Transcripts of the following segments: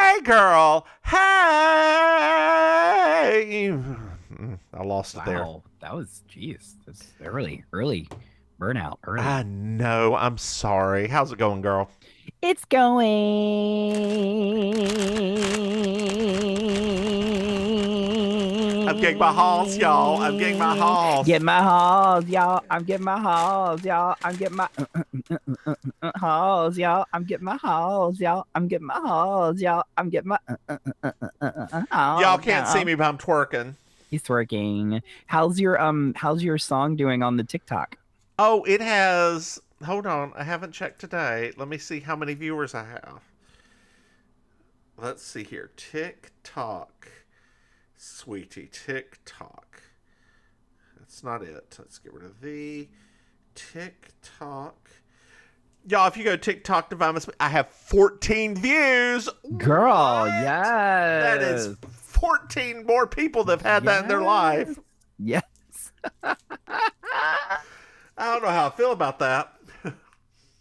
Hey, girl. Hey. I lost it there. Wow, that was jeez. That's early burnout. I Early. know. I'm sorry. How's it going, girl? It's I'm getting my halls, y'all. I'm getting my going. halls. Get my halls, y'all. I'm getting my halls, y'all. I'm getting my halls, y'all. I'm getting my halls, y'all. I'm getting my halls, y'all. I'm getting my Y'all halls, can't see y'all. me, but I'm twerking. He's twerking. How's your song doing on the TikTok? Oh, it has. Hold on. I haven't checked today. Let me see how many viewers I have. Let's see here. TikTok. Sweetie. TikTok. That's not it. Let's get rid of the TikTok. Y'all, if you go TikTok to Vine, I have 14 views. Girl, What? That is yes. 14 more people that have had that in their Yes. life. Yes. I don't know how I feel about that.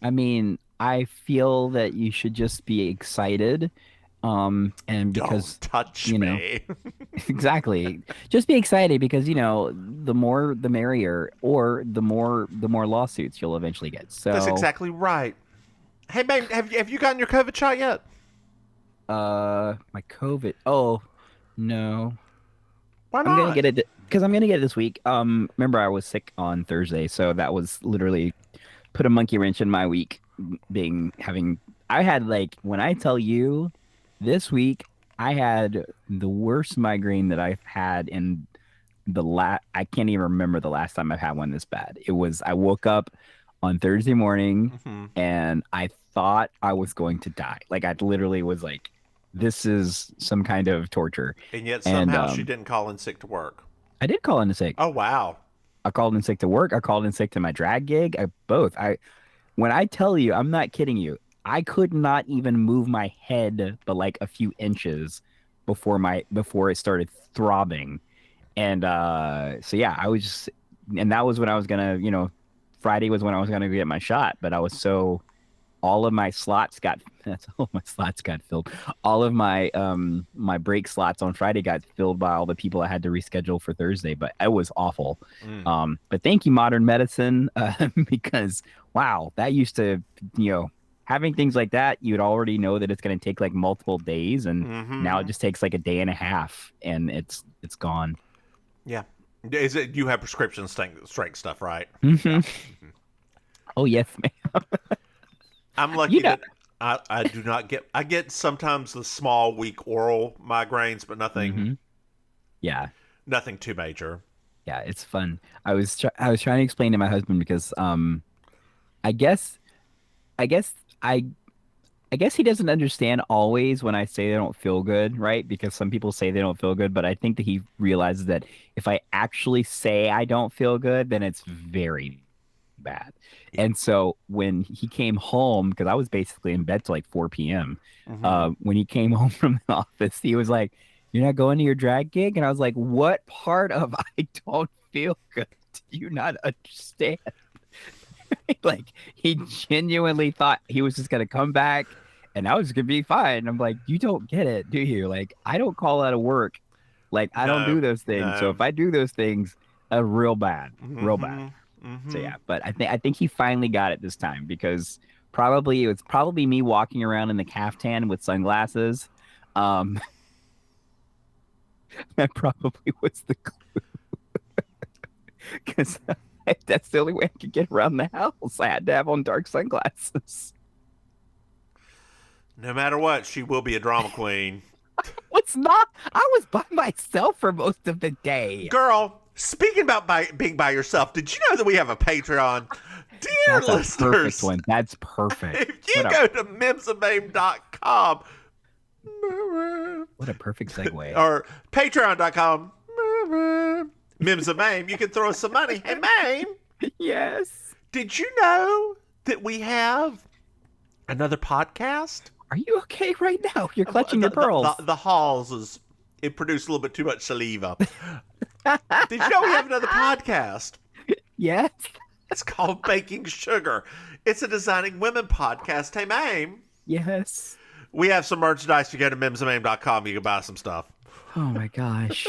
I mean, I feel that you should just be excited. And Don't because, touch you know, me. exactly. Just be excited because, the more the merrier, or the more lawsuits you'll eventually get. That's So, exactly right. Hey, babe, have you gotten your COVID shot yet? my COVID. Oh, no. Why I'm gonna not? get it because I'm gonna get it this week. Remember I was sick on Thursday, so that was literally put a monkey wrench in my week. Being having, I had like when I tell you this week, I had the worst migraine that I've had in I can't even remember the last time I've had one this bad. I woke up on Thursday morning Mm-hmm. and I thought I was going to die. Like I literally was like, this is some kind of torture. And yet And somehow she didn't call in sick to work. I did call in sick. Oh, wow. I called in sick to work. I called in sick to my drag gig. Both. When I tell you, I'm not kidding you. I could not even move my head but like a few inches before it started throbbing. And so yeah, and that was when I was gonna, Friday was when I was gonna get my shot, but I was so all of my slots got that's all my slots got filled. All of my break slots on Friday got filled by all the people I had to reschedule for Thursday, but it was awful. Mm. But thank you, modern medicine, because wow, that used to, having things like that, you'd already know that it's going to take like multiple days, and now it Mm-hmm. just takes like a day and a half, and it's gone. Yeah. Is it you have prescription strength stuff, right? Yeah. Hmm. Mhm. Oh yes, man. I'm You lucky know. that I do not get. I get sometimes the small, weak oral migraines, but nothing Hmm. Yeah. nothing too major. Yeah, it's fun. I was trying to explain to my husband because I guess I guess I I guess he doesn't understand always when I say they don't feel good, right? Because some people say they don't feel good, but I think that he realizes that if I actually say I don't feel good, then it's very bad. And so when he came home, because I was basically in bed till like 4 p.m. Mm-hmm. When he came home from the office, he was like, "You're not going to your drag gig?" And I was like, "What part of I don't feel good do you not understand?" Like he genuinely thought he was just gonna come back and I was gonna be fine. I'm like, you don't get it, do you? Like, I don't call out of work. Like, I don't No, do those things. So no. if I do those things, real bad, real bad. Mm-hmm. So Mm-hmm. yeah, but I think he finally got it this time because probably it was probably me walking around in the caftan with sunglasses. Um, that probably was the because that's the only way I could get around the house. I had to have on dark sunglasses. No matter what, she will be a drama queen. Was not. I was by myself for most of the day. Girl, speaking about being by yourself, did you know that we have a Patreon? Dear That's a perfect listeners, one. That's perfect. if you What a go to mimsandmame.com what a perfect segue. or patreon.com, Mims and Mame, you can throw us some money. Hey, Mame, Yes. did you know that we have another podcast? Are you okay right now? You're clutching The, your the, pearls. the, the Halls is, it produced a little bit too much saliva. Did you know we have another podcast? Yes. It's called Baking Sugar. It's a Designing Women podcast. Hey, Mame. Yes. We have some merchandise. You go to mimsandmaim.com. You can buy some stuff. Oh my gosh.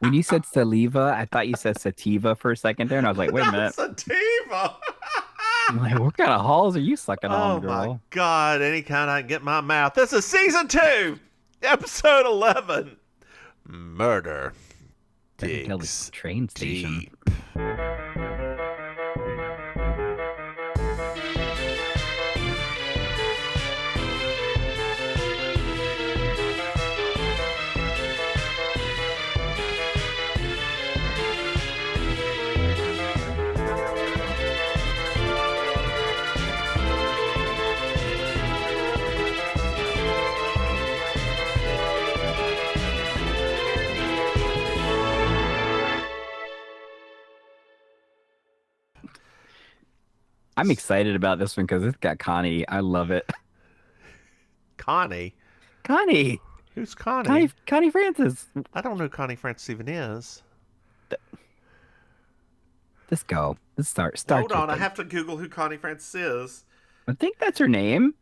When you said saliva, I thought you said sativa for a second there, and I was like, wait a minute. Sativa. I'm like, what kind of halls are you sucking on, Oh my girl? God. Any kind I can get in my mouth. This is season 2, episode 11. Murder. I can tell Digs the train station. deep. I'm excited about this one because it's got Connie. I love it. Connie? Connie. Who's Connie? Connie Francis. I don't know who Connie Francis even is. Let's go. Let's start. Hold on, I have to Google who Connie Francis is. I think that's her name.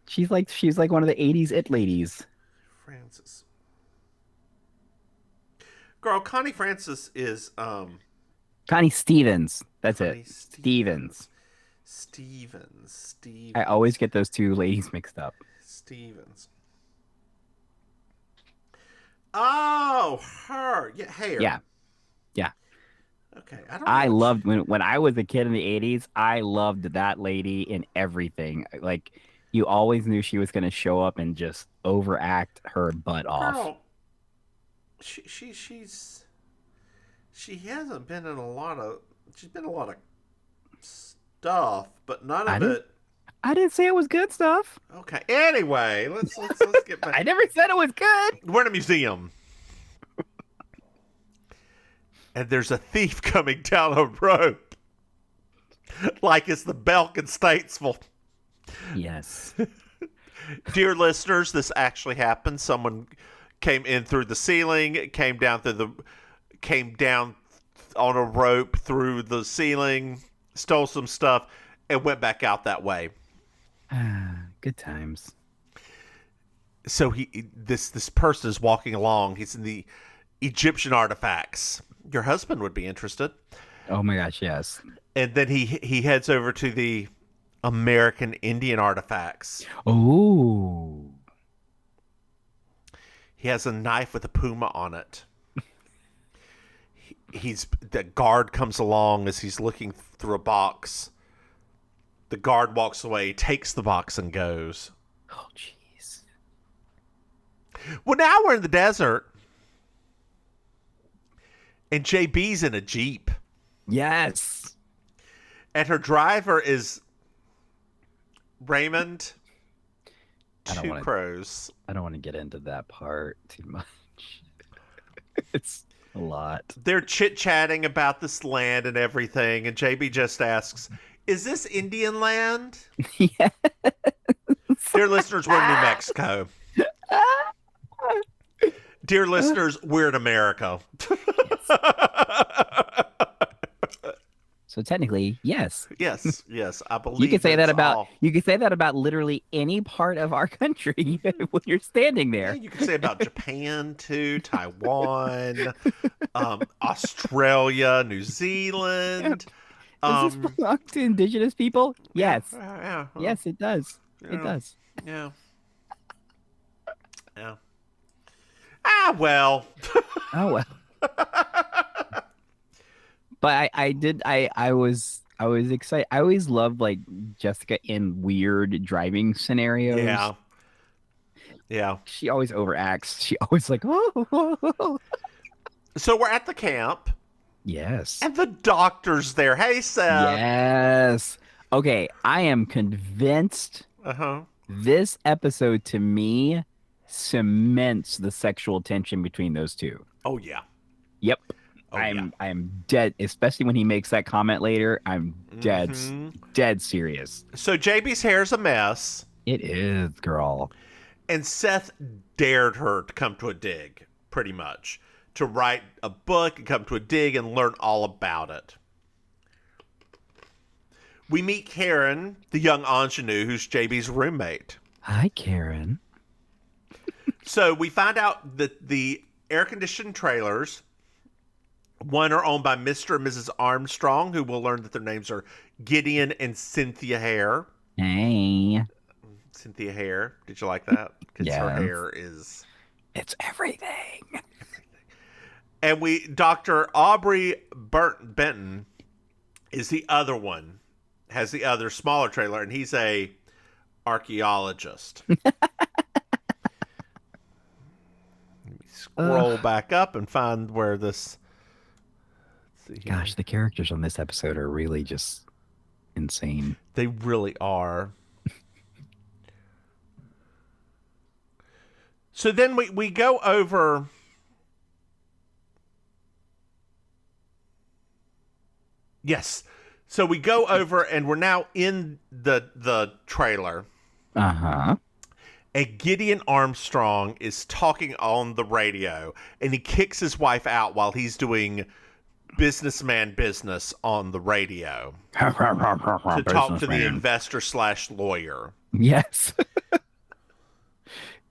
She's like one of the 80s it ladies. Francis. Girl, Connie Francis is Connie Stevens. That's Connie it. Stevens. Stevens. I always get those two ladies mixed up. Stevens. Oh, her. Yeah, hair. Yeah. Yeah. Okay. I loved when I was a kid in the 80s, I loved that lady in everything. Like, you always knew she was going to show up and just overact her butt off. Girl, she hasn't been in a lot of, she's been in a lot of stuff, but none of it. I didn't say it was good stuff. Okay. Anyway, let's get back. I never said it was good. We're in a museum. And there's a thief coming down a rope. Like it's the Belk in Statesville. Yes. Dear listeners, this actually happened. Someone came in through the ceiling, came down on a rope through the ceiling, stole some stuff, and went back out that way. Good times. So this person is walking along. He's in the Egyptian artifacts. Your husband would be interested. Oh my gosh, yes. And then he heads over to the American Indian artifacts. Oh. He has a knife with a puma on it. The guard comes along as he's looking through a box. The guard walks away, takes the box, and goes. Oh, jeez. Well, now we're in the desert. And JB's in a Jeep. Yes. And her driver is Raymond Two Crows. I don't want to get into that part too much. It's a lot. They're chit-chatting about this land and everything, and JB just asks, is this Indian land? Yes. Dear listeners, we're in New Mexico. Dear listeners, we're in America. So technically, yes. Yes, I believe You can say that about all. you can say that about literally any part of our country when you're standing there. Yeah, you can say about Japan too, Taiwan, Australia, New Zealand. Does this belong to indigenous people? Yes. Yeah. Yes, it does. Yeah. It does. Yeah. Yeah. Ah, well. Oh well. But I was excited. I always loved like Jessica in weird driving scenarios. Yeah. She always overacts. She always like, oh. So we're at the camp. Yes. And the doctor's there. Hey, Seth. Yes. Okay, I am convinced this episode to me cements the sexual tension between those two. Oh yeah. Yep. Oh, I'm dead, especially when he makes that comment later. I'm dead serious. So JB's hair's a mess. It is, girl. And Seth dared her to come to a dig, pretty much. To write a book and come to a dig and learn all about it. We meet Karen, the young ingenue, who's JB's roommate. Hi, Karen. So we find out that the air conditioned trailers, one are owned by Mr. and Mrs. Armstrong, who will learn that their names are Gideon and Cynthia Hare. Hey. Cynthia Hare. Did you like that? Because her Yes. hair is. It's everything. And Dr. Aubrey Benton is the other one, has the other smaller trailer, and he's a archaeologist. Let me scroll Ugh. back up and find where this. Let's see Gosh, here. the characters on this episode are really just insane. They really are. So then we go over. Yes. So we go over and we're now in the trailer. Uh-huh. And Gideon Armstrong is talking on the radio and he kicks his wife out while he's doing businessman business on the radio to talk to the Businessman. investor/lawyer. Yes.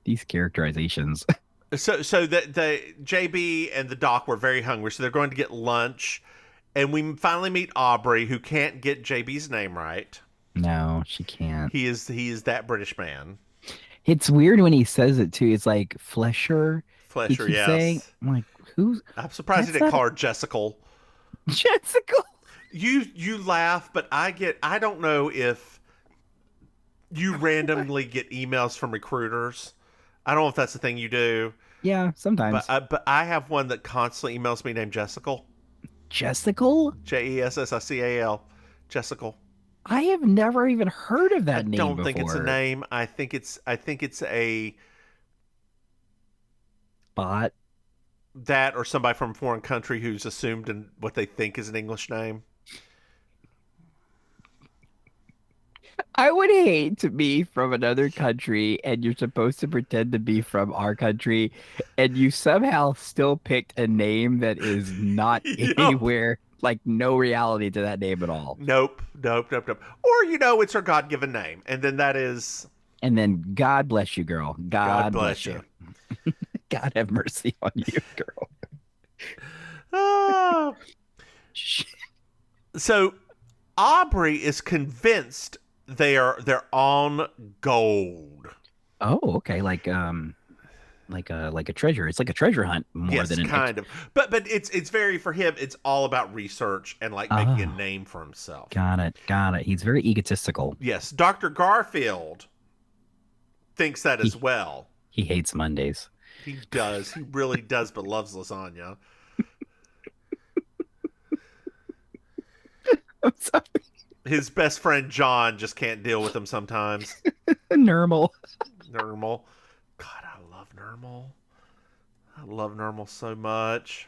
These characterizations. So the JB and the doc were very hungry, so they're going to get lunch. And we finally meet Aubrey, who can't get JB's name right. No, she can't. He is that British man. It's weird when he says it too. It's like Flesher. He Flesher, keeps saying, yes. I'm like, who's I'm surprised he that's didn't not call her Jessica. Jessica? You laugh, but I don't know if you randomly get emails from recruiters. I don't know if that's the thing you do, Yeah, sometimes. but I have one that constantly emails me named Jessica. Jessica? Jessical. Jessica. I have never even heard of I that name don't think it's a before. name. I think it's a Bot. that or somebody from a foreign country who's assumed in what they think is an English name. I would hate to be from another country and you're supposed to pretend to be from our country and you somehow still picked a name that is not Yep. anywhere, like no reality to that name at all. Nope. Or it's her God-given name, and then that is And then God bless you, girl. God God bless bless you. you. God have mercy on you, girl. Ah. So Aubrey is convinced they're on gold. Oh, okay. Like a treasure. It's like a treasure hunt more Yes, than an kind of. But it's very for him. It's all about research and like making a Oh, name for himself. got it. Got it. He's very egotistical. Yes, Dr. Garfield thinks that as He well. he hates Mondays. He does. He really does, but loves lasagna. I'm sorry. His best friend John just can't deal with him sometimes. Normal. Normal. God, I love Normal. I love Normal so much.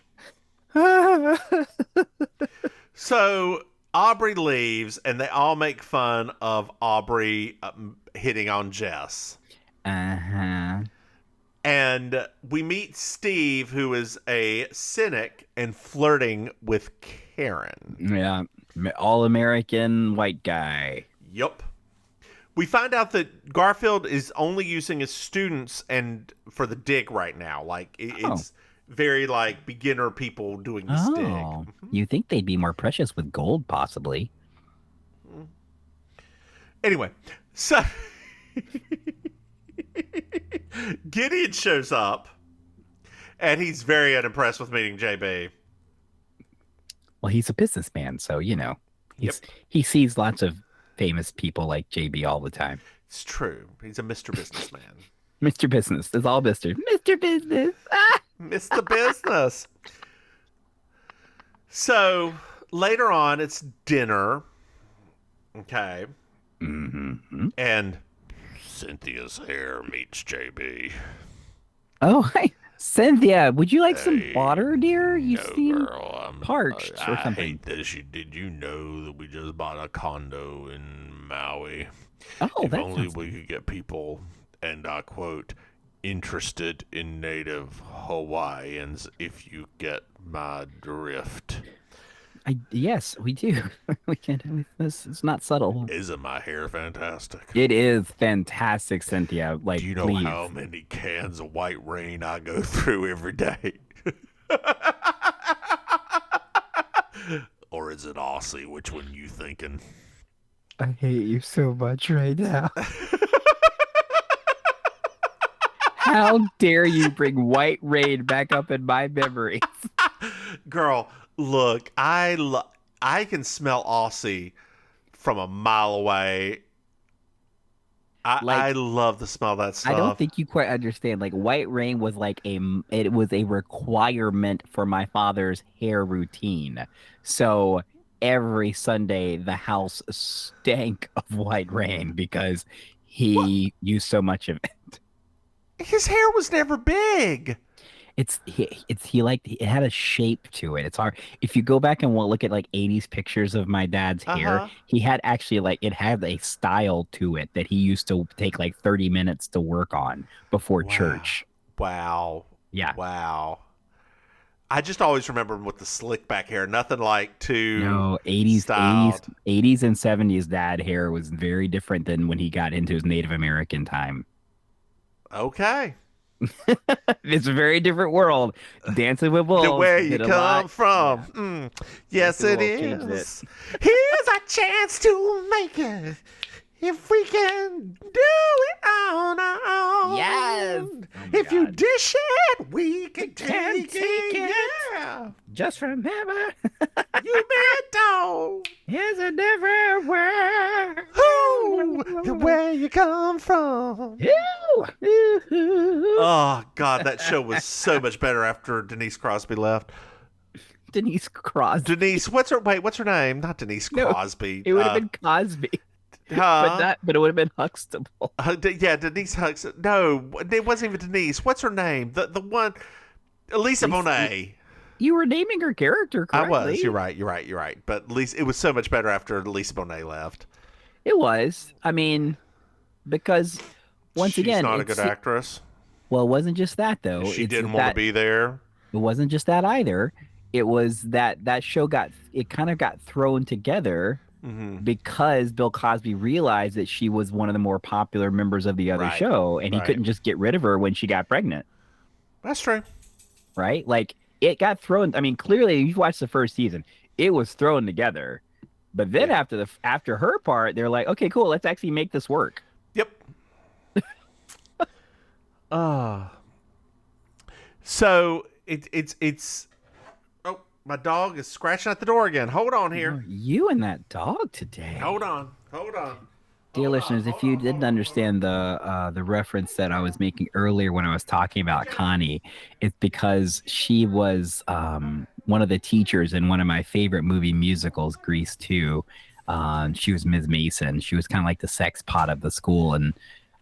So Aubrey leaves, and they all make fun of Aubrey hitting on Jess. Uh-huh. And we meet Steve, who is a cynic and flirting with Karen. Yeah. All American white guy. Yup. We find out that Garfield is only using his students and for the dig right now. Like Oh. it's very like beginner people doing this dig. Oh. You think they'd be more precious with gold, possibly. Anyway, so Gideon shows up and he's very unimpressed with meeting JB. Well, he's a businessman, so Yep. he sees lots of famous people like JB all the time. It's true. He's a Mr. Businessman. Mr. Business. It's all Mr. Business. Ah! Mr. Business. So later on, it's dinner. Okay. Mm-hmm. And Cynthia's hair meets JB. Oh, hi. Cynthia, would you like some Hey, water, dear? You no, seem girl, parched or I something. hate this. Did you know that we just bought a condo in Maui? Oh, If that only sounds we could get people, and I quote, interested in native Hawaiians, if you get my drift. Yes, we do. We can't. It's not subtle. Isn't my hair fantastic? It is fantastic, Cynthia. Do Like, you know please. how many cans of white rain I go through every day? Or is it Aussie? Which one you thinking? I hate you so much right now. How dare you bring White Rain back up in my memories? Girl, look, I can smell Aussie from a mile away. I Like, love the smell of that I don't stuff. think you quite understand. Like, White Rain was it was a requirement for my father's hair routine. So every Sunday, the house stank of White Rain because What? he used so much of it. His hair was never big. He like it had a shape to it. It's hard if you go back and look at like 80s pictures of my dad's Uh hair. huh. He had actually like it had a style to it that he used to take like 30 minutes to work on before Wow. church. Wow. Yeah. Wow. I just always remember him with the slick back hair. Nothing like too No, 80s, 80s, styled. 80s and 70s dad hair was very different than when he got into his Native American time. Okay. It's a very different world. Dancing with The Wolves where you did a lot. come from. Yeah, Yes, Dancing with it Wolves changed it. is. Here's a chance to make it. If we can do it on our Yes. own. Oh my If you God. dish it, we can Can take take it. it. Yeah. Just remember, You bet don't. it's a different Who? world. Where you come from. Ooh, ooh. Oh, God, that show was so much better after Denise Crosby left. Denise Crosby. Denise, what's her name? Not Denise No, Crosby. it would have been Cosby, but Huh? not. But it would have been Huxtable. Yeah, Denise Hux. No, it wasn't even Denise. What's her name? The one, Elisa Lisa, Bonet. you were naming her character I was. You're correctly. right. You're right. You're right. But at least it was so much better after Elisa Bonet left. It was. I mean, because once She's again, not a good actress. well, it wasn't just that though. She It's didn't want to that be there. it wasn't just that either. It was that show it kind of got thrown together Hmm. because Bill Cosby realized that she was one of the more popular members of the other Right. show, and he Right. couldn't just get rid of her when she got pregnant, That's true. right? Like it got thrown. I mean, clearly, you've watched the first season; it was thrown together. But then Yeah. after her part, they're like, okay, cool, let's actually make this work. Yep. Uh so it's. Oh, my dog is scratching at the door again. Hold on here. You and that dog today. Hold on. Hold on. Dear Hold on. listeners, if Hold you on. didn't understand the reference that I was making earlier when I was talking about Connie, it's because she was one of the teachers in one of my favorite movie musicals, Grease 2. She was Ms. Mason. She was kind of like the sex pot of the school, and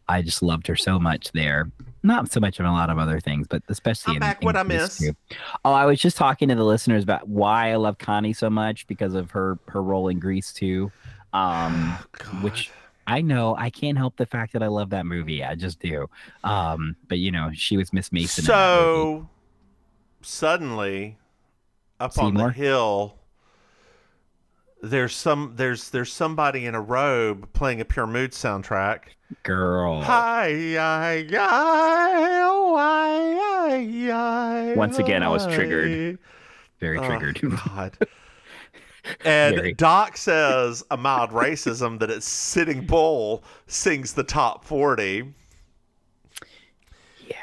I just loved her so much there. Not so much in a lot of other things, but especially I'm back. in What I Grease miss? 2. Oh, I was just talking to the listeners about why I love Connie so much because of her role in Grease 2. God. Which I know I can't help the fact that I love that movie. I just do. But she was Miss Mason in that movie. So suddenly, up on the Seymour, hill, there's somebody in a robe playing a Pure Mood soundtrack. girl. Hi, hi, hi, oh, hi, hi, Once again, I was triggered. hi. Very Oh, triggered. God. And Very. Doc says a mild racism that it's Sitting Bull sings the top 40. Yeah.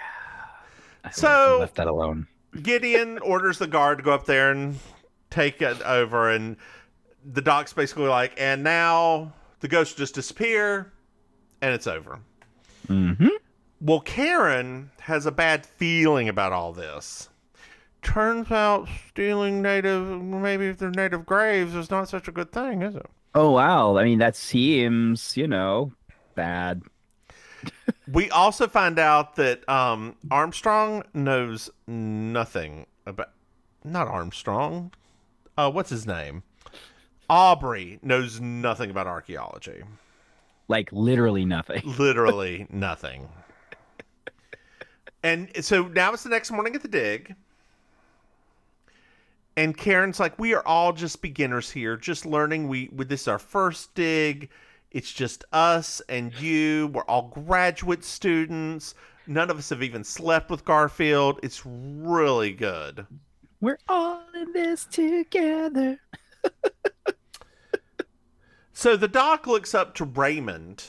I So left that alone. Gideon orders the guard to go up there and take it over, and the Doc's basically like, and now the ghost will just disappear, and it's over. Mm-hmm. Well, Karen has a bad feeling about all this. Turns out stealing maybe if they're native graves, is not such a good thing, is it? Oh wow. I mean, that seems, bad. We also find out that Armstrong knows nothing about. Not Armstrong. What's his name? Aubrey knows nothing about archaeology. Like literally nothing. Literally nothing. And so now it's the next morning at the dig. And Karen's like, we are all just beginners here, just learning. This is our first dig. It's just us and you. We're all graduate students. None of us have even slept with Garfield. It's really good. We're all in this together. So the doc looks up to Raymond.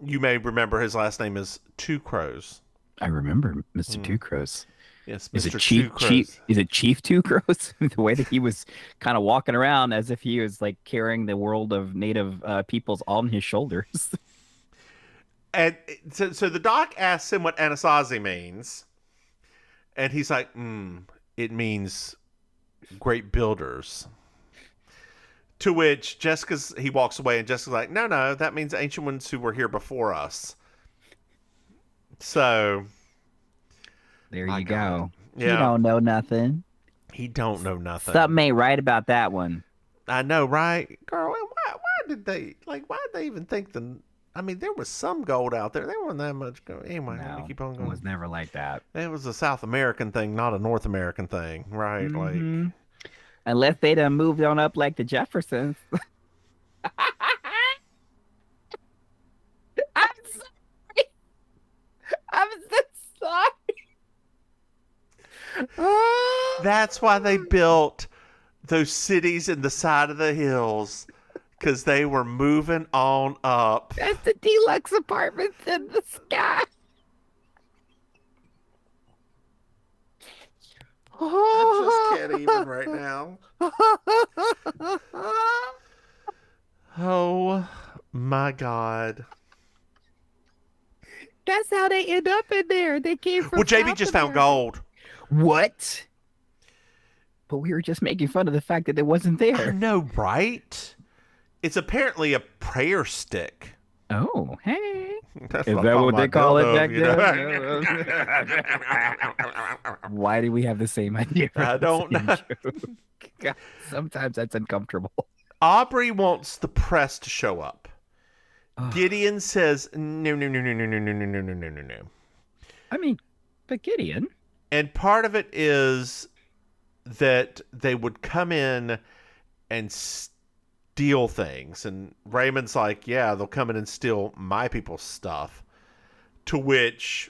You may remember his last name is Two Crows. I remember Mr. Two Crows. Yes, Is Mr. it Two Crows. Is it Chief Two Crows? The way that he was kind of walking around as if he was like carrying the world of native peoples on his shoulders. And so the doc asks him what Anasazi means. And he's like, it means great builders. To which he walks away and Jessica's like, no, that means ancient ones who were here before us. So there you go. Yeah. You don't know nothing. He don't know nothing. Something ain't right about that one. I know, right? Girl, why did they even think there was some gold out there. There wasn't that much gold. Anyway, let me keep on going. It was never like that. It was a South American thing, not a North American thing, right? Mm-hmm. Unless they done moved on up like the Jeffersons. I'm sorry. I'm so sorry. That's why they built those cities in the side of the hills, because they were moving on up. That's the deluxe apartments in the sky. I just can't even right now. Oh my God. That's how they end up in there. They came from. Well, JB just found gold. What? But we were just making fun of the fact that it wasn't there. I know, right? It's apparently a prayer stick. Oh, hey. That's Is that what they call it back there? Why do we have the same idea? I don't know. God, sometimes that's uncomfortable. Aubrey wants the press to show up. Oh. Gideon says, no. I mean, but Gideon. And part of it is that they would come in and steal things. And Raymond's like, yeah, they'll come in and steal my people's stuff. To which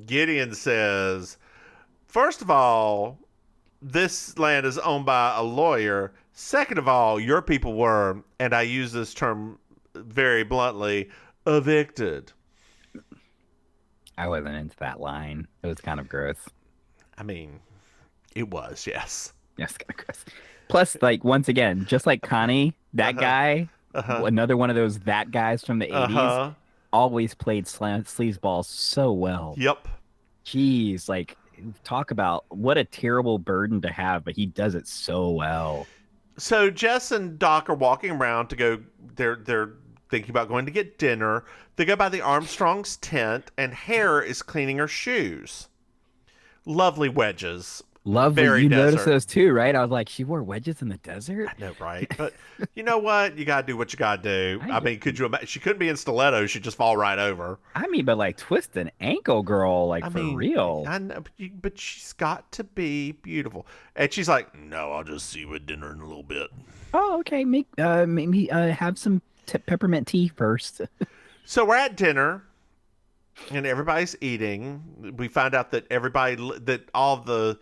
Gideon says, first of all, this land is owned by a lawyer. Second of all, your people were, and I use this term very bluntly, evicted. I wasn't into that line. It was kind of gross. I mean, it was, yes. Yes, kind of gross. Plus, like, once again, just like Connie, that guy, another one of those that guys from the 80s, always played sleazeball so well. Yep. Jeez, like, talk about what a terrible burden to have, but he does it so well. So Jess and Doc are walking around to go, they're thinking about going to get dinner. They go by the Armstrong's tent, and Hare is cleaning her shoes. Lovely wedges. Lovely. Very you desert. noticed those too, right? I was like, she wore wedges in the desert? I know, right? But you know what? You got to do what you got to do. I mean, could you imagine? She couldn't be in stilettos. She'd just fall right over. I mean, but like twist an ankle, girl, like for real. I know, but she's got to be beautiful. And she's like, no, I'll just see you at dinner in a little bit. Oh, okay. Maybe have some peppermint tea first. So we're at dinner, and everybody's eating. We find out that all the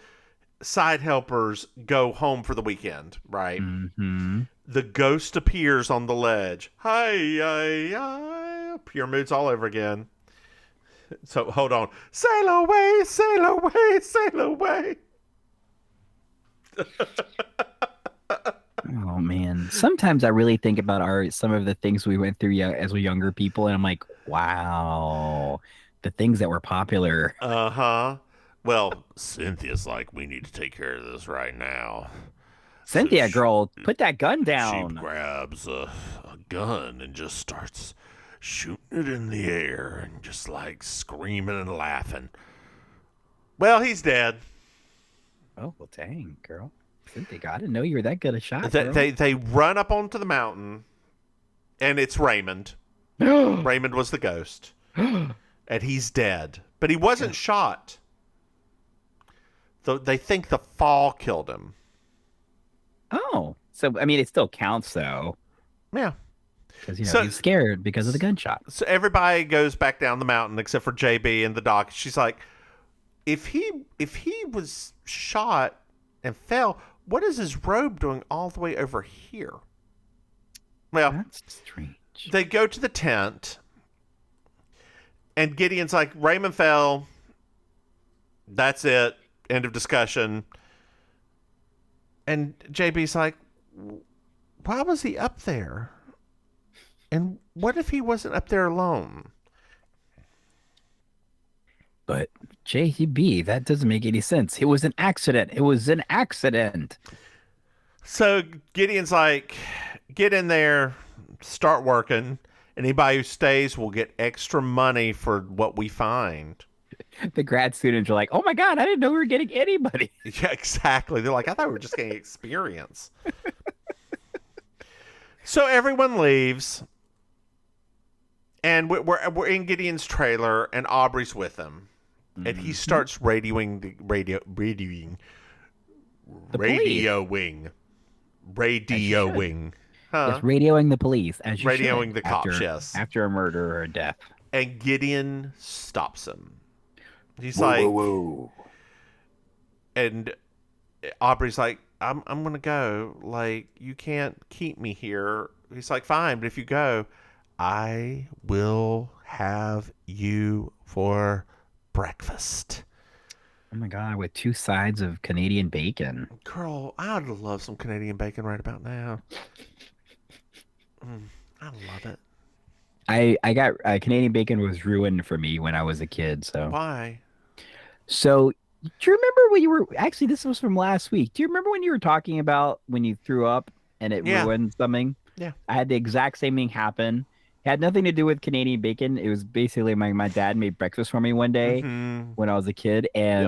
side helpers go home for the weekend, right? Mm-hmm. The ghost appears on the ledge. Hi, pure moods all over again. So hold on. Sail away, sail away, sail away. Oh man, sometimes I really think about some of the things we went through as we younger people, and I'm like, wow, the things that were popular. Well, Cynthia's like, we need to take care of this right now. Cynthia, So girl, put that gun down. She grabs a gun and just starts shooting it in the air and just like screaming and laughing. Well, he's dead. Oh, well, dang, girl. Cynthia, I didn't know you were that good a shot. They run up onto the mountain, and it's Raymond. Raymond was the ghost. And he's dead. But he wasn't shot. They think the fall killed him. So I mean, it still counts though, Yeah. because he So was scared because of the gunshot. so everybody goes back down the mountain except for JB and the doc. She's like, if he was shot and fell, what is his robe doing all the way over here? Well, That's strange. they go to the tent, and Gideon's like, Raymond fell. That's it. End of discussion. And JB's like, why was he up there? And what if he wasn't up there alone? But JB, that doesn't make any sense. It was an accident. It was an accident. So Gideon's like, get in there, start working. Anybody who stays will get extra money for what we find. The grad students are like, "Oh my God, I didn't know we were getting anybody." Yeah, exactly. They're like, I thought we were just getting experience. So everyone leaves, and we're in Gideon's trailer, and Aubrey's with him, and he Mhm. starts radioing, The police. As you should. radioing, Yes, huh? radioing the police as you should Radioing the cops, after yes. after a murder or a death. And Gideon stops him. He's Whoa, whoa, like, whoa. and Aubrey's like, I'm gonna go. Like, you can't keep me here. He's like, fine, but if you go, I will have you for breakfast. Oh my God, with two sides of Canadian bacon. Girl, I'd love some Canadian bacon right about now. I love it. I got Canadian bacon was ruined for me when I was a kid. Why? So do you remember when you were actually this was from last week? Do you remember when you were talking about when you threw up and it Yeah, ruined something? yeah. I had the exact same thing happen. It had nothing to do with Canadian bacon. It was basically my dad made breakfast for me one day Mm-hmm. when I was a kid, Yep.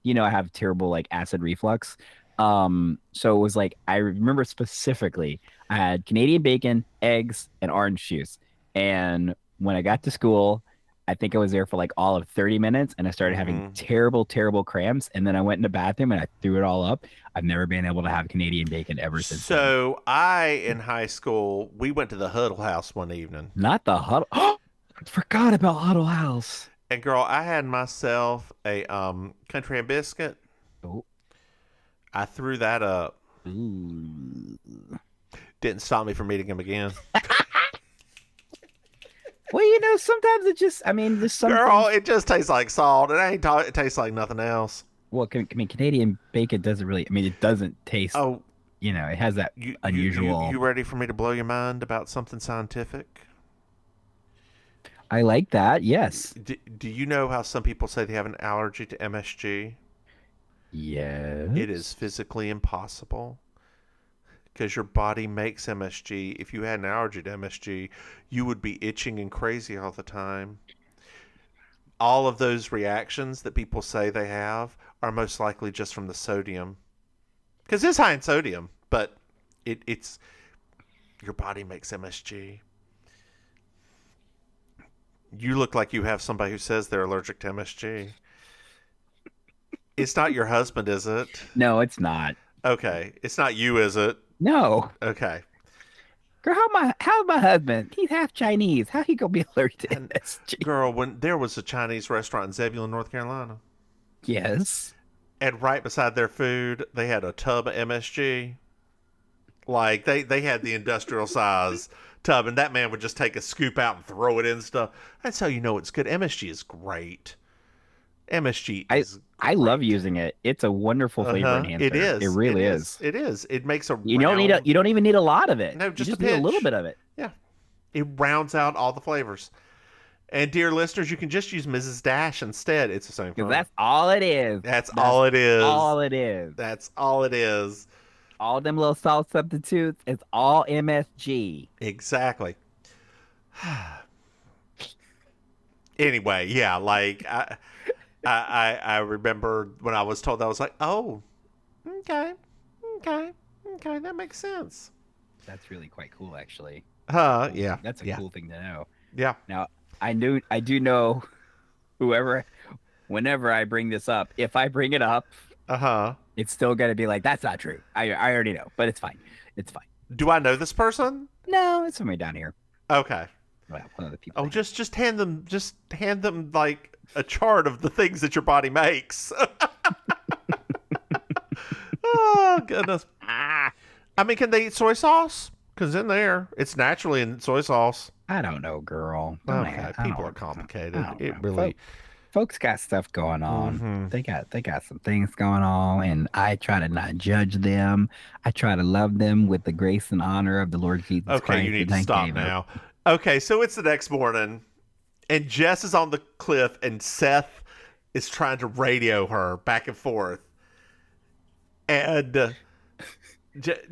and I have terrible like acid reflux. So it was like I remember specifically I had Canadian bacon, eggs, and orange juice. And when I got to school, I think I was there for like all of 30 minutes and I started having Mm-hmm. terrible, terrible cramps. And then I went in the bathroom and I threw it all up. I've never been able to have Canadian bacon ever since then. So I, in high school, we went to the Huddle House one evening. Not the huddle. I forgot about Huddle House. And girl, I had myself a country and biscuit. Oh, I threw that up. ooh. Didn't stop me from eating them again. Well, sometimes it just, I mean, there's some Girl, things. it just tastes like salt. It tastes like nothing else. Well, I mean, Canadian bacon doesn't really, I mean, it doesn't taste, Oh, it has that you unusual. ready for me to blow your mind about something scientific? I like that. Yes. Do you know how some people say they have an allergy to MSG? It is Yes. physically impossible because your body makes MSG. If you had an allergy to MSG, you would be itching and crazy all the time. All of those reactions that people say they have are most likely just from the sodium because it's high in sodium, but it's your body makes MSG. You look like you have somebody who says they're allergic to MSG. It's not your husband, is it? No, it's not. Okay. It's not you, is it? No. Okay. Girl, how's my husband? He's half Chinese. How he gonna be allergic to And MSG? girl, when there was a Chinese restaurant in Zebulon, North Carolina, Yes. and right beside their food, they had a tub of MSG. Like they had the industrial size tub, and that man would just take a scoop out and throw it in stuff. That's how you know it's good. MSG is great. MSG I is I love great. using it. It's a wonderful Uh flavor huh. It enhancer. It is. It really is. is. It is. It makes a You round. don't even need a lot of it. No, You just a just need a little pinch. bit of it. Yeah. It rounds out all the flavors. And dear listeners, you can just use Mrs. Dash instead. It's the same Because thing. that's all it is. That's That's all it is. all it is. That's all it is. All them little salt substitutes, it's all MSG. Exactly. Anyway, yeah, like I remember when I was told that I was like, oh, okay, okay, okay, that makes sense. That's really quite cool, actually. Huh? Yeah, That's a yeah, cool thing to know. yeah. Now, I do know whoever, whenever I bring this up, if I bring it up, Uh huh. It's still gonna be like, that's not true. I already know, but it's fine. It's fine. Do I know this person? No, it's somebody down here. Okay. Well, one of the people Oh, I know. just hand them like a chart of the things that your body makes. Oh goodness. Ah, I mean, can they eat soy sauce? Because in there, it's naturally in soy sauce. I don't know, girl. Don't Okay, ask. people are I complicated. don't It know. really. Folks got stuff going on. Hmm. They got some things going on, and I try to not judge them. I try to love them with the grace and honor of the Lord Jesus Okay, you Christ. need And to thank stop Gable. now. Okay, so it's the next morning, and Jess is on the cliff, and Seth is trying to radio her back and forth, and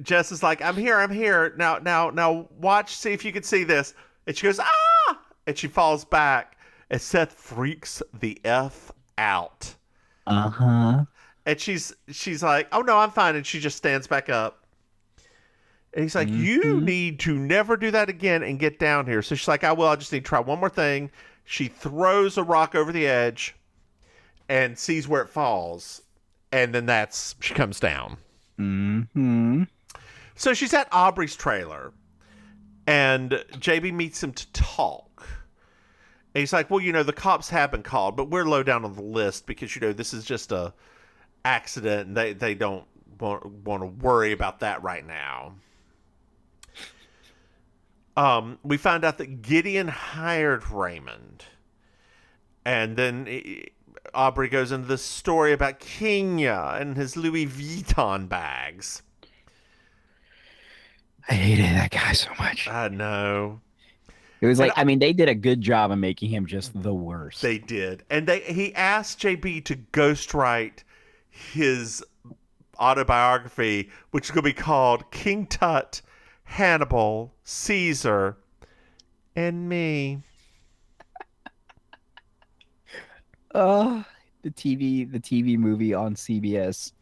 Jess is like, "I'm here, I'm here. Now, watch, see if you can see this." And she goes, "Ah!" And she falls back, and Seth freaks the f out, Uh-huh. and she's like, "Oh no, I'm fine," and she just stands back up. And he's like, "You Hmm. need to never do that again and get down here." So she's like, "I will. I just need to try one more thing." She throws a rock over the edge and sees where it falls, and then she comes down. Hmm. So she's at Aubrey's trailer, and JB meets him to talk. And he's like, "Well, the cops have been called, but we're low down on the list because this is just a accident, and they don't want to worry about that right now." We found out that Gideon hired Raymond, and then Aubrey goes into this story about Kenya and his Louis Vuitton bags. I hated that guy so much. I know. It was And like, I mean, they did a good job of making him just the they worst. did. And he asked JB to ghostwrite his autobiography, which is going to be called King Tut, Hannibal, Caesar, and Me. Uh, the TV movie on CBS.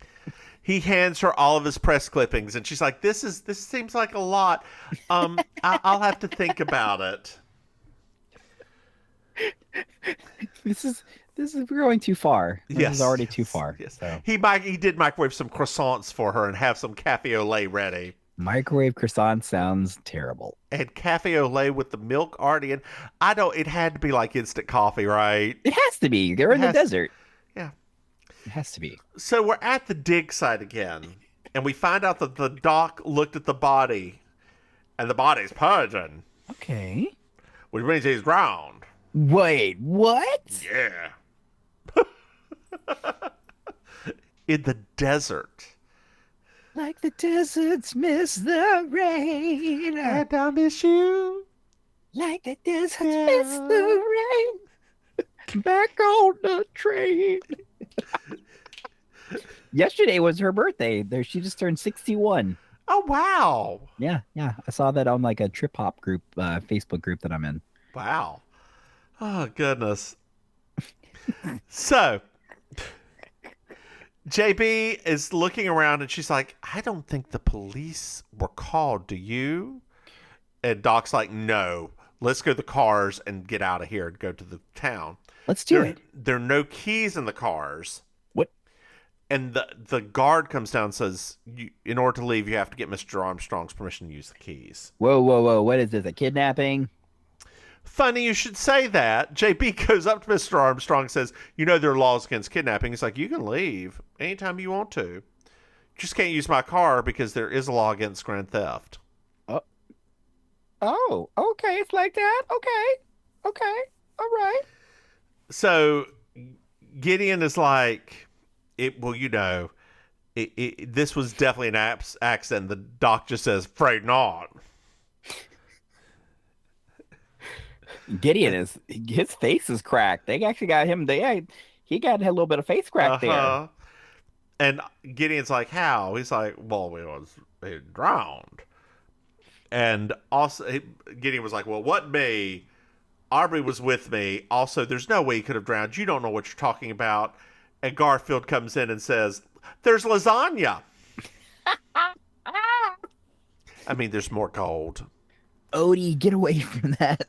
He hands her all of his press clippings, and she's like, this seems like a lot. I'll have to think about it." This is we're going too far. This is Yes, already too yes, far. yes. So He did microwave some croissants for her and have some cafe au lait ready. microwave croissant sounds terrible. And cafe au lait with the milk already in. I don't. It had to be like instant coffee, right? It has to be. They're It in the has. desert. Yeah. It has to be. So we're at the dig site again, and we find out that the doc looked at the body, and the body's purging, Okay. which means he's drowned. Wait, what? Yeah. In the desert. Like the deserts miss the rain. And I miss you. Like the deserts miss Yeah. the rain. Back on the train. Yesterday was her birthday. There, she just turned 61. Oh wow. Yeah, yeah. I saw that on like a trip hop group, Facebook group that I'm in. Wow. Oh goodness. So JB is looking around and she's like, "I don't think the police were called, do you?" And Doc's like, "No. Let's go to the cars and get out of here and go to the town." Let's do it. There are no keys in the cars. What? And the guard comes down and says, in order to leave, you have to get Mr. Armstrong's permission to use the keys. Whoa, whoa, whoa. What is this? A kidnapping? Funny you should say that. JB goes up to Mr. Armstrong and says, there are laws against kidnapping. He's like, "You can leave anytime you want to. You just can't use my car because there is a law against grand theft." Oh, oh, okay. It's like that. Okay. Okay. All right. So Gideon is like, this was definitely an accident. The doc just says, "Afraid not." Gideon is his face is cracked. They actually got him. He got a little bit of face crack there. Uh-huh. And Gideon's like, "How?" He's like, "Well, he drowned." And also, Gideon was like, "Well, what me? Aubrey was with me. Also, there's no way he could have drowned. You don't know what you're talking about." And Garfield comes in and says, "There's lasagna." I mean, there's more gold. Odie, get away from that.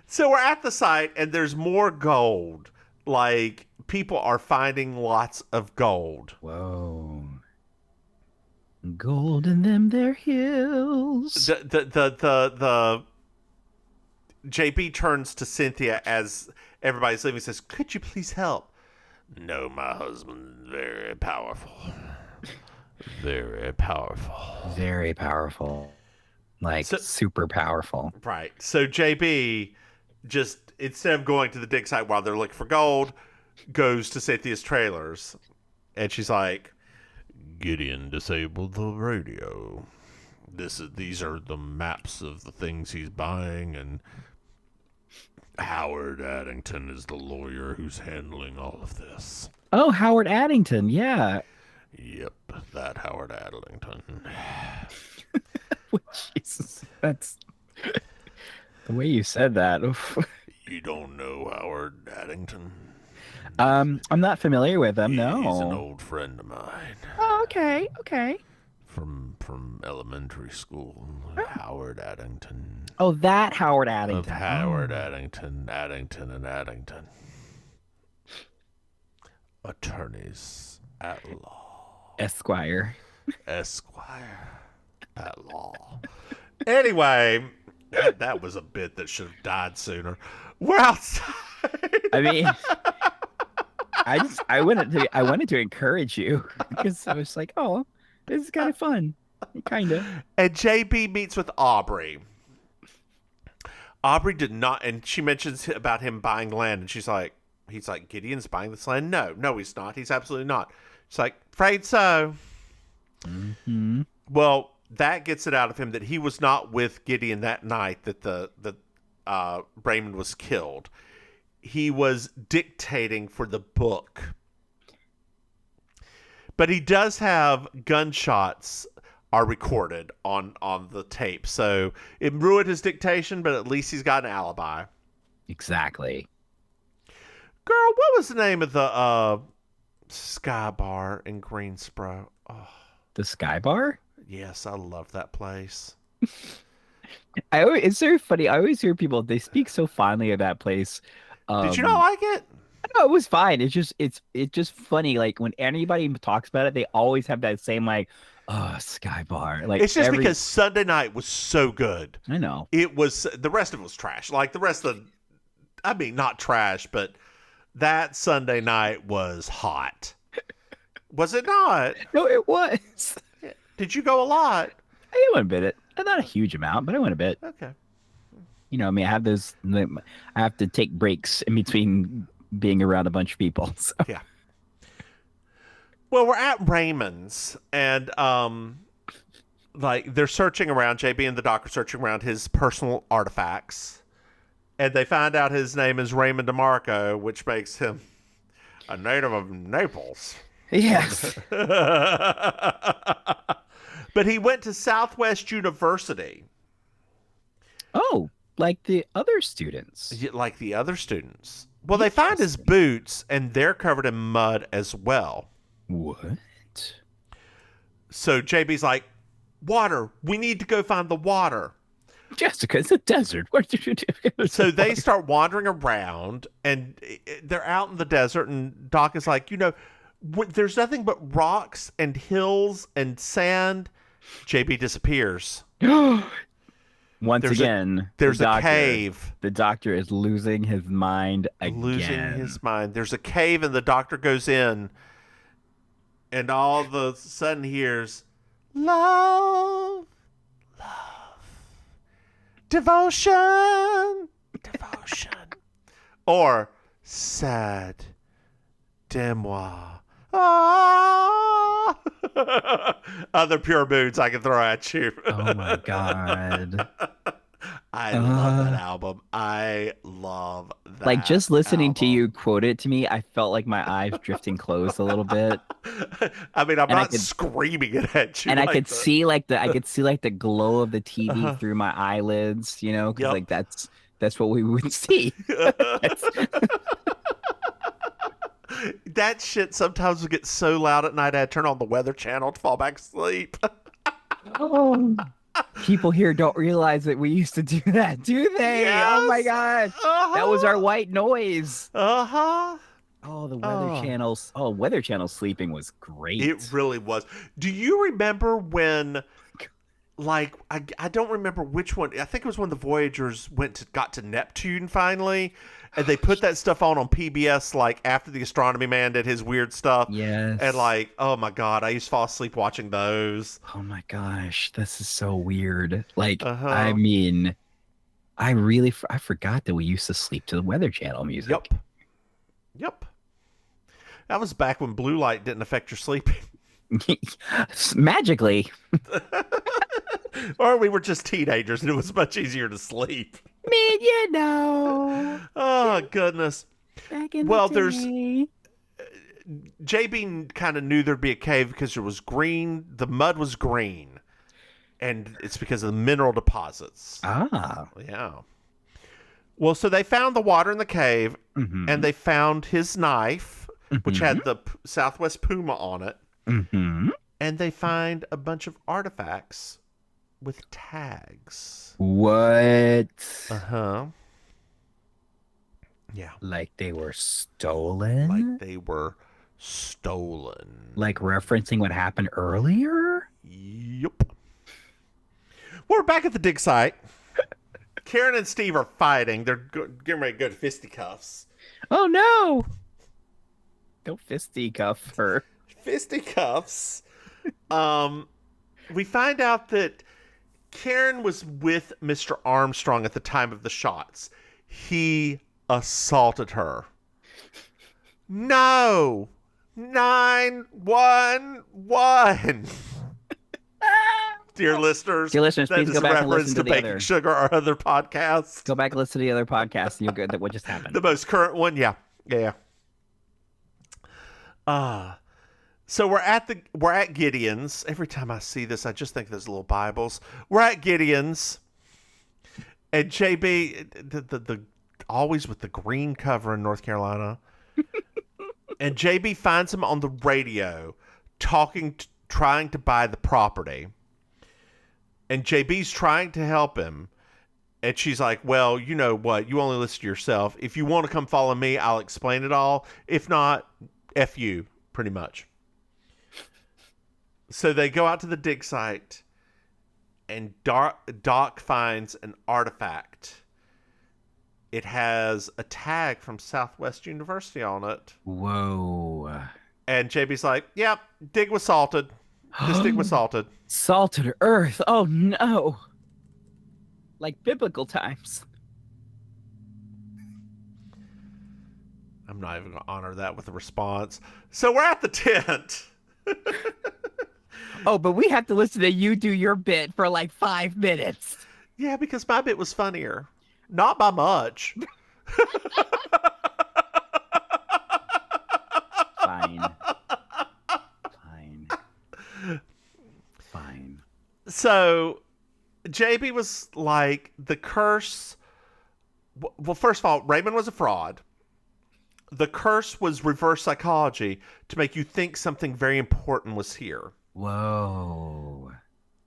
So we're at the site, and there's more gold. Like, people are finding lots of gold. Whoa. Gold in them there hills. The JB turns to Cynthia as everybody's leaving and says, "Could you please help?" "No, my husband, very powerful. Very powerful." Very powerful. Like, So, super powerful. right. So JB just, instead of going to the dig site while they're looking for gold, goes to Cynthia's trailers. And she's like, "Gideon disabled the radio. These are the maps of the things he's buying, and Howard Addington is the lawyer who's handling all of this." Oh, Howard Addington. Yeah. Yep, that Howard Addington. Jesus. That's the way you said that. Oof. You don't know Howard Addington? I'm not familiar with him. No. He's an old friend of mine. Oh, okay. Okay. From elementary school. Howard Addington. Oh, that Howard Of Addington. Howard Addington, and Addington. Attorneys at law. Esquire. Esquire at law. Anyway, that was a bit that should have died sooner. We're outside. I mean, I wanted to encourage you because I was like, oh, this is kind of fun. Kind of. And JB meets with Aubrey. Aubrey did not, and she mentions about him buying land, and he's like, "Gideon's buying this land?" No, he's not. He's absolutely not. She's like, "Afraid so." Mm-hmm. Well, that gets it out of him that he was not with Gideon that night that the Raymond was killed. He was dictating for the book. But he does have gunshots are recorded on the tape. So it ruined his dictation, but at least he's got an alibi. Exactly. Girl, what was the name of the Sky Bar in Greensboro? Oh, The Sky Bar? yes, I love that place. It's very funny. I always hear people, they speak so fondly of that place. Did you not like it? No, it was fine. It's just funny. Like when anybody talks about it, they always have that same like, oh, Sky Bar. Like It's just because Sunday night was so good. I know. It was, the rest of it was trash. Like the rest of, I mean, not trash, but that Sunday night was hot. Was it not? No, it was. Did you go a lot? I went a bit. Not a huge amount, but I went a bit. Okay. You know, I mean, I have to take breaks in between being around a bunch of people. So. Yeah. Well, we're at Raymond's, and like they're searching around. JB and the doc are searching around his personal artifacts, and they find out his name is Raymond DeMarco, which makes him a native of Naples. Yes. But he went to Southwest University. Oh, like the other students. Like the other students. Well, they find his boots, and they're covered in mud as well. What? So JB's like, "Water. We need to go find the water." Jessica, it's a desert. What did you do? So they start wandering around, and they're out in the desert, and Doc is like, there's nothing but rocks and hills and sand. JB disappears. Once again, there's a cave. The doctor is losing his mind again. Losing his mind. There's a cave, and the doctor goes in, and all of a sudden hears, "Love, love, devotion, devotion," or "Sad, demois." Ah! Other pure moods I can throw at you. Oh my God. I love that album. I love that. Like just listening to album. you quote it to me, I felt like my eyes drifting closed a little bit. I mean, I'm not screaming it at you. And I could see like the glow of the TV through my eyelids, you know, because like that's what we would see. That shit sometimes would get so loud at night I'd turn on the Weather Channel to fall back asleep. Oh. People here don't realize that we used to do that, do they? Yes. Oh my God. That was our white noise. Uh-huh. Oh, the Weather Oh, Channel's. Oh, Weather Channel sleeping was it great. really was. Do you remember when, like, I don't remember which one. I think it was when the Voyagers got to Neptune finally, and they put that stuff on PBS like after the astronomy man did his weird stuff, and Yes. like, oh my god, I used to fall asleep watching those. Oh my gosh, this is so weird. Like, Uh I huh. mean, I forgot that we used to sleep to the Weather Channel music. Yep. Yep. That was back when blue light didn't affect your sleeping. Magically, Or we were just teenagers and it was much easier to sleep. man, you know, Oh, goodness. back in the Well, there's day. JB kind of knew there'd be a cave because it was green. The mud was green. And it's because of the mineral deposits. Ah. Yeah. Well, so they found the water in the cave and Mm-hmm. they found his knife, which Mm-hmm. had the Southwest Puma on it. Mm-hmm. And they find a bunch of artifacts with tags. What? Uh huh. Yeah. Like they were Like stolen? they were stolen. Like referencing what happened earlier? Yup. We're back at the dig site. Karen and Steve are fighting. They're getting ready to go to fisticuffs. Oh no! Don't fisticuff her. Fisticuffs. Um, we find out that Karen was with Mr. Armstrong at the time of the shots. He assaulted her. No! 911! Dear listeners, Dear listeners, that please is go a back and reference listen to to the Baking other. Sugar, our other podcast. Go back and listen to the other podcast, and you'll get that what just happened. The most current one, yeah. Yeah. Uh so we're at Gideon's. Every time I see this, I just think of those little Bibles. We're at Gideon's, and JB, the always with the green cover in North Carolina, and JB finds him on the radio trying to buy the property, and JB's trying to help him, and she's like, "Well, you know what? You only listen to yourself. If you want to come follow me, I'll explain it all. If not, f you, pretty much." So they go out to the dig site, and Doc finds an artifact. It has a tag from Southwest University on it. Whoa. And JB's like, yep, dig was salted. This dig was salted. Salted earth. Oh no. Like biblical times. I'm not even going to honor that with a response. So we're at the tent. Oh, but we have to listen to you do your bit for like 5 minutes. Yeah, because my bit was funnier. Not by much. Fine. Fine. Fine. So JB was like, the curse. Well, first of all, Raymond was a fraud. The curse was reverse psychology to make you think something very important was here. Whoa.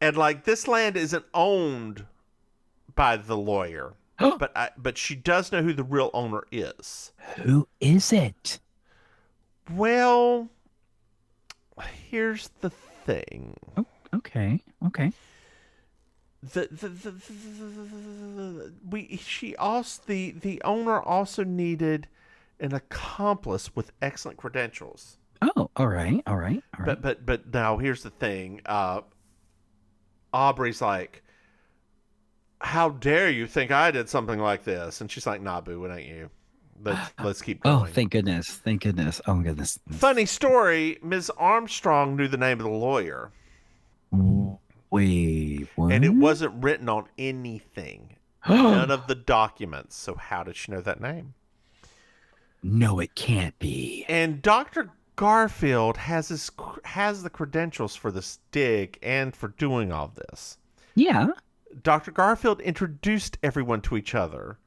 And like, this land isn't owned by the lawyer, but she does know who the real owner is. Who is it? Well, here's the thing. Oh, okay. Okay. The owner also needed an accomplice with excellent credentials. Oh, all right. All right. All right. But now here's the thing. Aubrey's like, how dare you think I did something like this? And she's like, nah, boo, it ain't you. Let's keep Oh, going. thank goodness. Thank goodness. Oh, goodness. Funny story, Ms. Armstrong knew the name of the lawyer, Wait, what? and it wasn't written on anything. None of the documents. So how did she know that name? No, it can't be. And Dr. Garfield has the credentials for this dig and for doing all this. Yeah. Dr. Garfield introduced everyone to each other,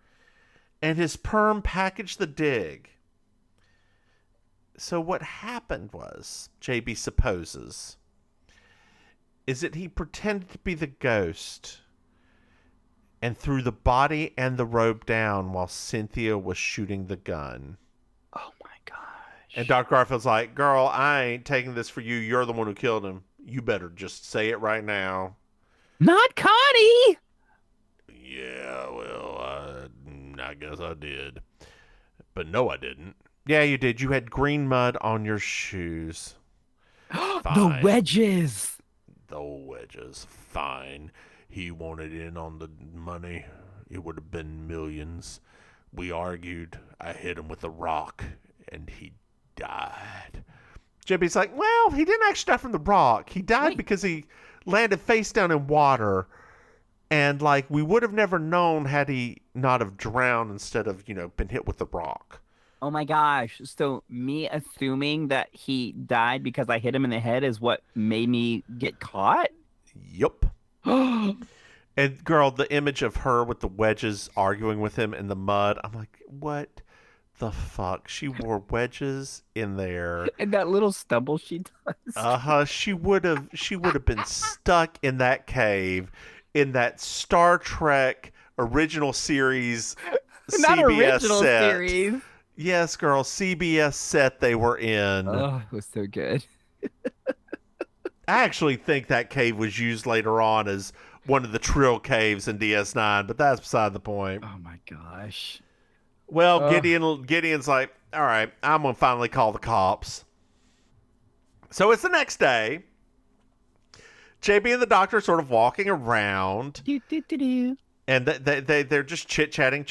and his perm packaged the dig. So what happened was, JB supposes, is that he pretended to be the ghost and threw the body and the robe down while Cynthia was shooting the gun. Oh my And Dr. Garfield's like, girl, I ain't taking this for you. You're the one who killed him. You better just say it right now. Not Connie. Yeah, well, I guess I did. But no, I didn't. Yeah, you did. You had green mud on your shoes. The Fine. wedges. The wedges. Fine. He wanted in on the money. It would have been millions. We argued. I hit him with a rock, and he died. JB's like, well, he didn't actually die from the rock. He died Wait. because he landed face down in water. And, like, we would have never known had he not have drowned instead of, been hit with the rock. Oh my gosh. So me assuming that he died because I hit him in the head is what made me get caught? Yup. Oh And, girl, the image of her with the wedges arguing with him in the mud, I'm like, what the fuck? She wore wedges in there. and that little stumble she does. Uh-huh. She would have been stuck in that cave in that Star Trek original series Not CBS original set. series. Yes, girl, CBS set they were in. Oh, it was so good. I actually think that cave was used later on as one of the Trill caves in DS9, but that's beside the point. Oh my gosh. Well, Ugh. Gideon's like, all right, I'm gonna finally call the cops. So it's the next day. JB and the doctor are sort of walking around, Do, do, do, do. and they're just chit-chatting,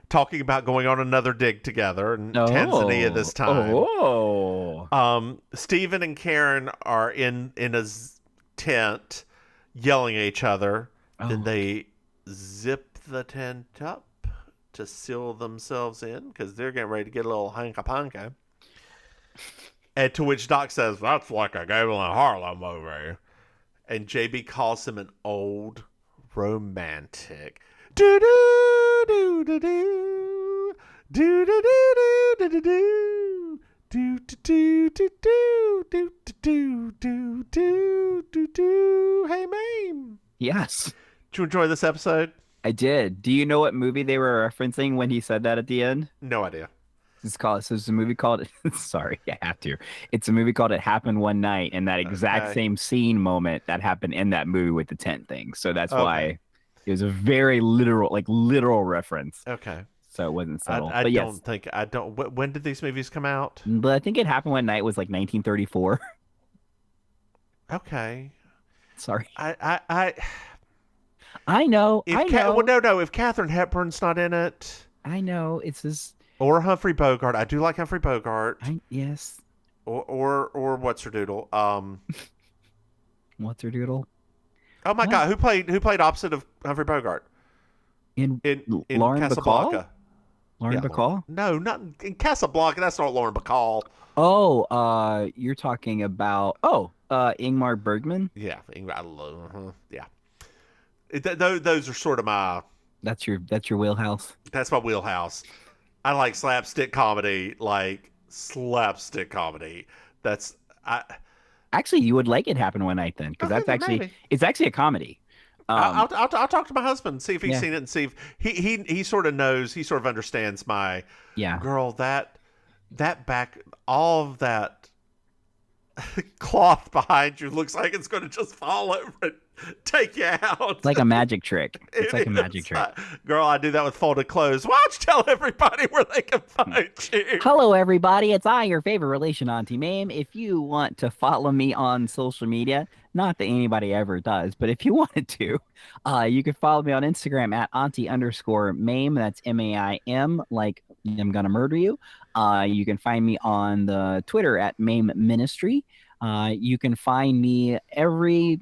talking about going on another dig together in Tanzania this time. Stephen and Karen are in a tent yelling at each other. Then Oh. they zip the tent up to seal themselves in because they're getting ready to get a little hanka-panka. And to which Doc says, that's like a Gable and Harlo movie. And JB calls him an old romantic. Do-do-do-do-do. Do-do-do-do-do-do. Do-do-do-do-do-do-do-do-do-do-do. Hey, Maim. Yes, Did you enjoy this episode? I did. Do you know what movie they were referencing when he said that at the end? No idea. It's a movie called sorry, I have to. It's a movie called It Happened One Night, and that exact Okay. same scene moment that happened in that movie with the tent thing. So that's Okay. why it was a very literal reference. Okay. So it wasn't subtle. I But don't yes, think I don't. When did these movies come out? but I think It Happened One Night was like 1934. Okay. Sorry. I I know. if I know. well, no, if Katharine Hepburn's not in it I know. It's just or Humphrey Bogart, I do like Humphrey Bogart yes. or what's her doodle. What's her doodle? Oh my What? God, who played opposite of Humphrey Bogart In in Lauren Casablanca? Bacall? Lauren Yeah, Bacall? No, not in Casablanca. That's not Lauren Bacall. Oh, you're talking about Ingmar Bergman. Yeah, I love. Yeah, those are sort of my. That's your wheelhouse. That's my wheelhouse. I like slapstick comedy, That's I. Actually, you would like It Happen One Night then, because Okay, that's then actually maybe. it's actually a comedy. I'll talk to my husband, see if he's Yeah. seen it, and see if he sort of knows, he sort of understands my Yeah. girl. That back, all of that cloth behind you looks like it's going to just fall over and take you out. It's like a magic trick. It's like a magic is. trick. Girl, I do that with folded clothes. Why don't you tell everybody where they can find you? Hello, everybody. It's I, your favorite relation, Auntie Maim. If you want to follow me on social media, not that anybody ever does, but if you wanted to, you can follow me on Instagram at Auntie_Maim. That's Maim, like I'm gonna murder you. You can find me on the Twitter at Maim Ministry. You can find me every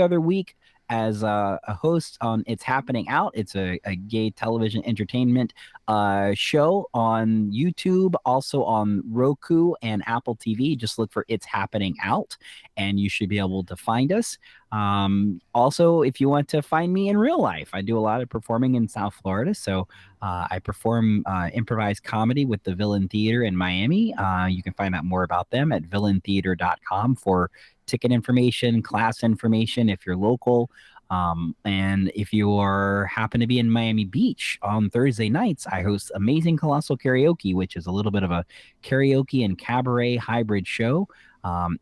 other week as a host on It's Happening Out. It's a gay television entertainment show on YouTube, also on Roku and Apple TV. Just look for It's Happening Out, and you should be able to find us. Also, if you want to find me in real life, I do a lot of performing in South Florida. So I perform improvised comedy with the Villain Theater in Miami. You can find out more about them at villaintheater.com for ticket information, class information if you're local. And if you are happen to be in Miami Beach on Thursday nights, I host Amazing Colossal Karaoke, which is a little bit of a karaoke and cabaret hybrid show.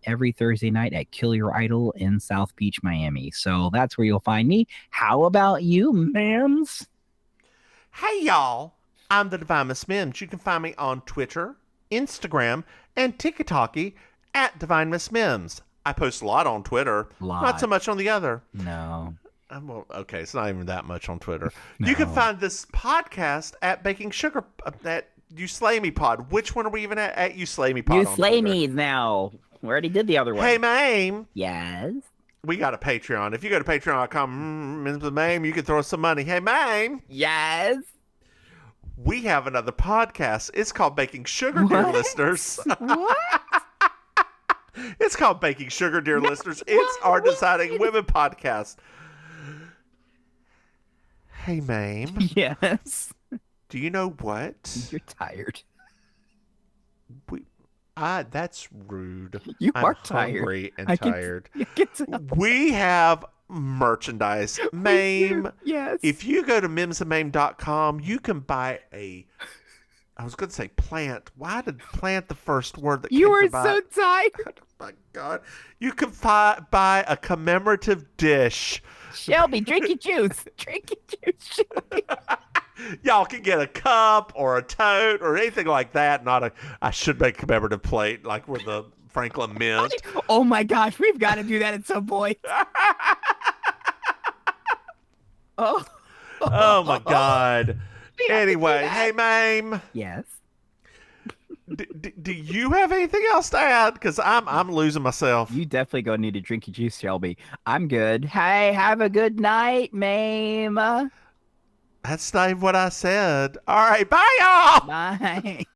Every Thursday night at Kill Your Idol in South Beach, Miami. So that's where you'll find me. How about you, Mims? Hey, y'all. I'm the Divine Miss Mims. You can find me on Twitter, Instagram, and TikTok at Divine Miss Mims. I post a lot on Twitter, not so much on the other. No. Well, okay, it's not even that much on Twitter. No. You can find this podcast at Baking Sugar, at You Slay Me Pod. Which one are we even at? At You Slay Me Pod. You Slay Me now. We already did the other one. Hey, Maim. Yes. We got a Patreon. If you go to patreon.com, Mims with Maim, you can throw us some money. Hey, Maim. Yes. We have another podcast. It's called Baking Sugar, dear listeners. What? It's called Baking Sugar, dear listeners. It's our Deciding Women podcast. Hey, Maim. Yes. Do you know what? You're tired. That's rude. You I'm are tired. Hungry and tired. I can tell. We have merchandise. Maim. Yes. If you go to mimsandmaim.com, you can buy I was going to say plant. Why did plant the first word that You came to are mind? so tired. Oh my God. You can buy a commemorative dish. Shelby, drink your juice. Drink your juice, Shelby. Y'all can get a cup or a tote or anything like that. I should make a commemorative plate like with the Franklin Mint. Oh my gosh, we've got to do that at some point. Oh. Oh my God. Anyway, hey, Maim. Yes. Do you have anything else to add? Because I'm losing myself. You definitely gonna need to drink your juice, Shelby. I'm good. Hey, have a good night, Maim. That's not even what I said. All right, bye, y'all. Bye.